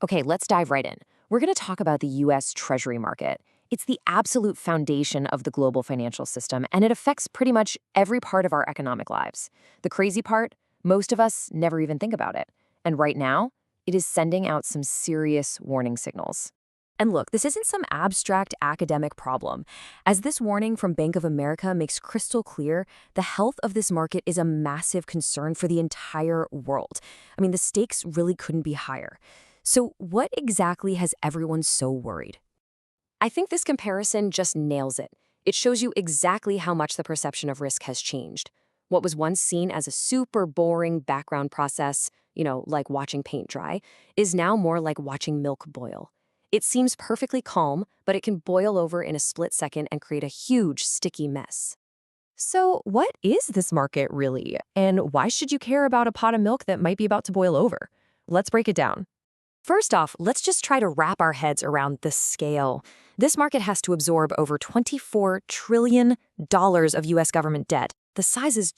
Okay, let's dive right in. We're going to talk about the US Treasury market. It's the absolute foundation of the global financial system, and it affects pretty much every part of our economic lives. The crazy part, most of us never even think about it. And right now, it is sending out some serious warning signals. And look, this isn't some abstract academic problem. As this warning from Bank of America makes crystal clear, the health of this market is a massive concern for the entire world. I mean, the stakes really couldn't be higher. So, what exactly has everyone so worried? I think this comparison just nails it. It shows you exactly how much the perception of risk has changed. What was once seen as a super boring background process, like watching paint dry, is now more like watching milk boil. It seems perfectly calm, but it can boil over in a split second and create a huge, sticky mess. So, what is this market really? And why should you care about a pot of milk that might be about to boil over? Let's break it down. First off, let's just try to wrap our heads around the scale. This market has to absorb over $24 trillion of US government debt. The size is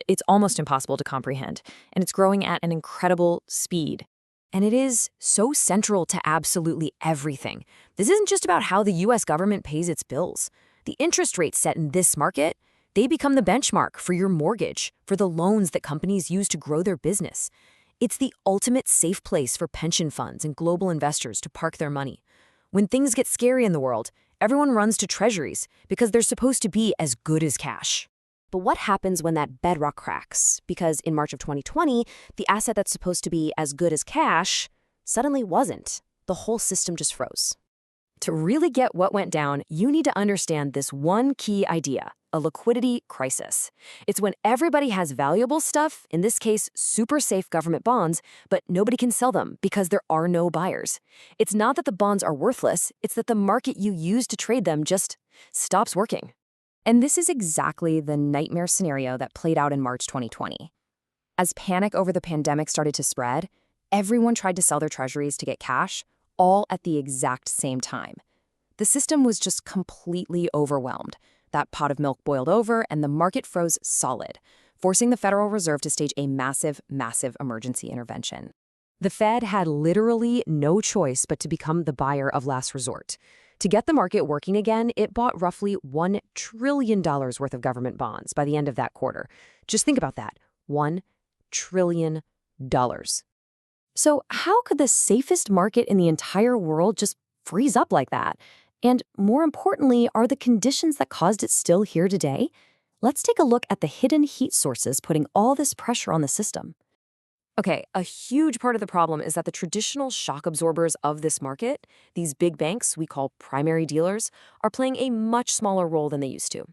it's almost impossible to comprehend, and it's growing at an incredible speed. And it is so central to absolutely everything. This isn't just about how the US government pays its bills. The interest rates set in this market, they become the benchmark for your mortgage, for the loans that companies use to grow their business. It's the ultimate safe place for pension funds and global investors to park their money. When things get scary in the world, everyone runs to treasuries because they're supposed to be as good as cash. But what happens when that bedrock cracks? Because in March of 2020, the asset that's supposed to be as good as cash suddenly wasn't. The whole system just froze. To really get what went down, you need to understand this one key idea: a liquidity crisis. It's when everybody has valuable stuff, in this case, super safe government bonds, but nobody can sell them because there are no buyers. It's not that the bonds are worthless, it's that the market you use to trade them just stops working. And this is exactly the nightmare scenario that played out in March 2020. As panic over the pandemic started to spread, everyone tried to sell their treasuries to get cash, all at the exact same time. The system was just completely overwhelmed. That pot of milk boiled over, and the market froze solid, forcing the Federal Reserve to stage a massive, massive emergency intervention. The Fed had literally no choice but to become the buyer of last resort. To get the market working again, it bought roughly $1 trillion worth of government bonds by the end of that quarter. Just think about that, $1 trillion. So how could the safest market in the entire world just freeze up like that? And more importantly, are the conditions that caused it still here today? Let's take a look at the hidden heat sources putting all this pressure on the system. Okay, a huge part of the problem is that the traditional shock absorbers of this market, these big banks we call primary dealers, are playing a much smaller role than they used to.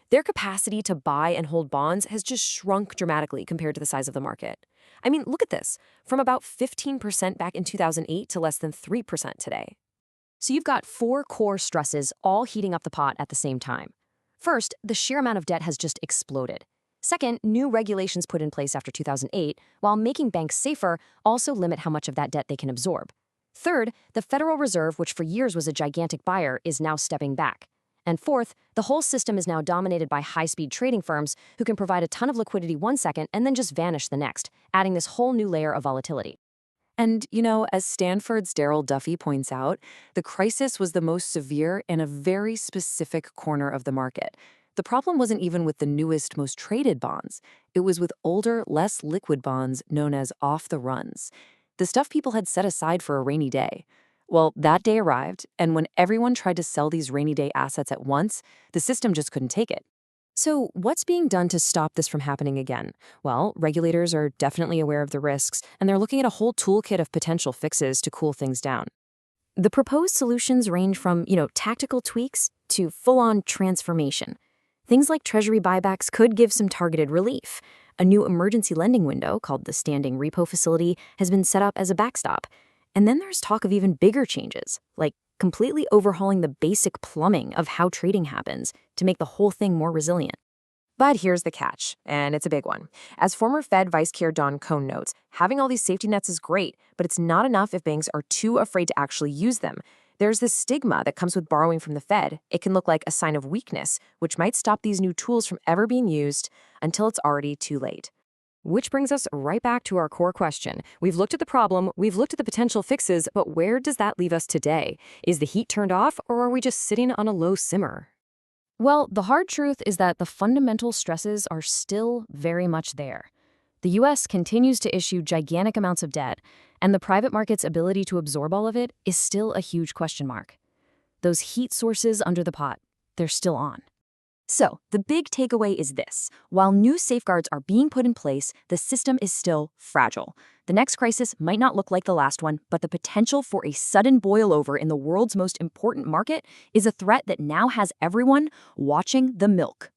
Their capacity to buy and hold bonds has just shrunk dramatically compared to the size of the market. I mean, look at this, from about 15% back in 2008 to less than 3% today. So you've got four core stresses all heating up the pot at the same time. First, the sheer amount of debt has just exploded. Second, new regulations put in place after 2008, while making banks safer, also limit how much of that debt they can absorb. Third, the Federal Reserve, which for years was a gigantic buyer, is now stepping back. And fourth, the whole system is now dominated by high-speed trading firms who can provide a ton of liquidity one second and then just vanish the next, adding this whole new layer of volatility. And, as Stanford's Darrell Duffy points out, the crisis was the most severe in a very specific corner of the market. The problem wasn't even with the newest, most traded bonds. It was with older, less liquid bonds known as off-the-runs, the stuff people had set aside for a rainy day. Well, that day arrived, and when everyone tried to sell these rainy day assets at once, the system just couldn't take it. So what's being done to stop this from happening again? Well, regulators are definitely aware of the risks, and they're looking at a whole toolkit of potential fixes to cool things down. The proposed solutions range from, tactical tweaks to full-on transformation. Things like Treasury buybacks could give some targeted relief. A new emergency lending window, called the Standing Repo Facility, has been set up as a backstop. And then there's talk of even bigger changes, like completely overhauling the basic plumbing of how trading happens to make the whole thing more resilient. But here's the catch, and it's a big one. As former Fed Vice Chair Don Cohn notes, having all these safety nets is great, but it's not enough if banks are too afraid to actually use them. There's this stigma that comes with borrowing from the Fed. It can look like a sign of weakness, which might stop these new tools from ever being used until it's already too late. Which brings us right back to our core question. We've looked at the problem, we've looked at the potential fixes, but where does that leave us today? Is the heat turned off, or are we just sitting on a low simmer? Well, the hard truth is that the fundamental stresses are still very much there. The US continues to issue gigantic amounts of debt, and the private market's ability to absorb all of it is still a huge question mark. Those heat sources under the pot, they're still on. So, the big takeaway is this. While new safeguards are being put in place, the system is still fragile. The next crisis might not look like the last one, but the potential for a sudden boil over in the world's most important market is a threat that now has everyone watching the milk.